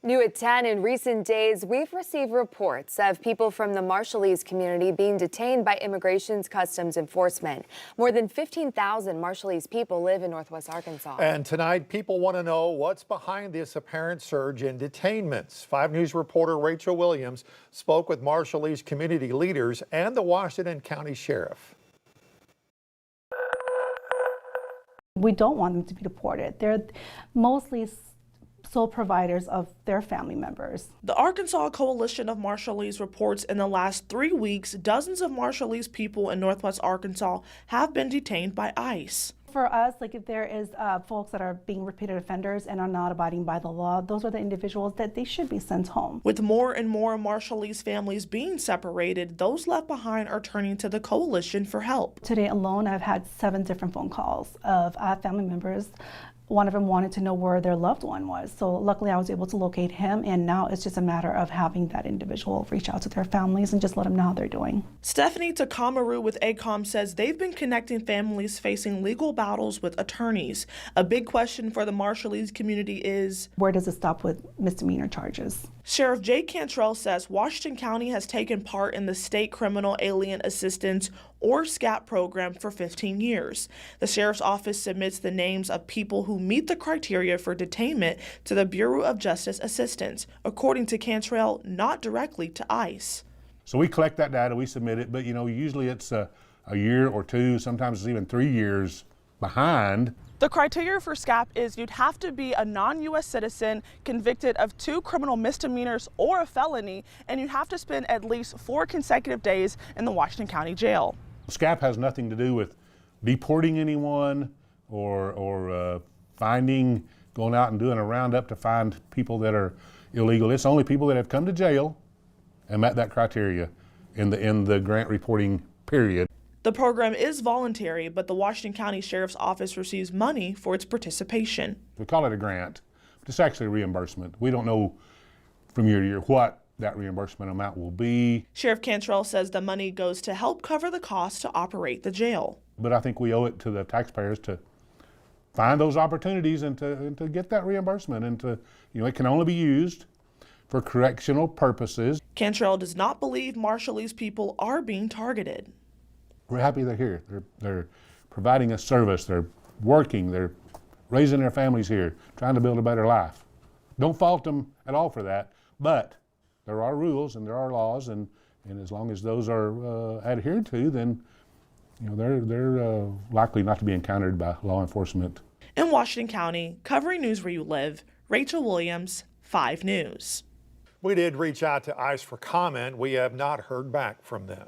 New at 10, in recent days, we've received reports of people from the Marshallese community being detained by Immigration's Customs Enforcement. More than 15,000 Marshallese people live in Northwest Arkansas. And tonight, people want to know what's behind this apparent surge in detainments. 5 News reporter Rachel Williams spoke with Marshallese community leaders and the Washington County Sheriff. We don't want them to be deported. They're mostly sole providers of their family members. The Arkansas Coalition of Marshallese reports in the last 3 weeks, dozens of Marshallese people in Northwest Arkansas have been detained by ICE. For us, if there is folks that are being repeated offenders and are not abiding by the law, those are the individuals that they should be sent home. With more and more Marshallese families being separated, those left behind are turning to the coalition for help. Today alone, I've had 7 different phone calls of family members. One of them wanted to know where their loved one was. So luckily I was able to locate him, and now it's just a matter of having that individual reach out to their families and just let them know how they're doing. Stephanie Takamaru with ACOM says they've been connecting families facing legal battles with attorneys. A big question for the Marshallese community is, where does it stop with misdemeanor charges? Sheriff Jay Cantrell says Washington County has taken part in the State Criminal Alien Assistance, or SCAAP program for 15 years. The Sheriff's Office submits the names of people who meet the criteria for detainment to the Bureau of Justice Assistance, according to Cantrell, not directly to ICE. So we collect that data, we submit it, but usually it's a year or 2, sometimes it's even 3 years behind. The criteria for SCAAP is you'd have to be a non-U.S. citizen convicted of 2 criminal misdemeanors or a felony, and you'd have to spend at least 4 consecutive days in the Washington County Jail. SCAAP has nothing to do with deporting anyone or going out and doing a roundup to find people that are illegal. It's only people that have come to jail and met that criteria in the grant reporting period. The program is voluntary, but the Washington County Sheriff's Office receives money for its participation. We call it a grant, but it's actually a reimbursement. We don't know from year to year what that reimbursement amount will be. Sheriff Cantrell says the money goes to help cover the cost to operate the jail. But I think we owe it to the taxpayers to find those opportunities and to get that reimbursement, and it can only be used for correctional purposes. Cantrell does not believe Marshallese people are being targeted. We're happy they're here. They're providing a service. They're working. They're raising their families here, trying to build a better life. Don't fault them at all for that, but there are rules and there are laws, and as long as those are adhered to, then they're likely not to be encountered by law enforcement. In Washington County, covering news where you live, Rachel Williams, 5 News. We did reach out to ICE for comment. We have not heard back from them.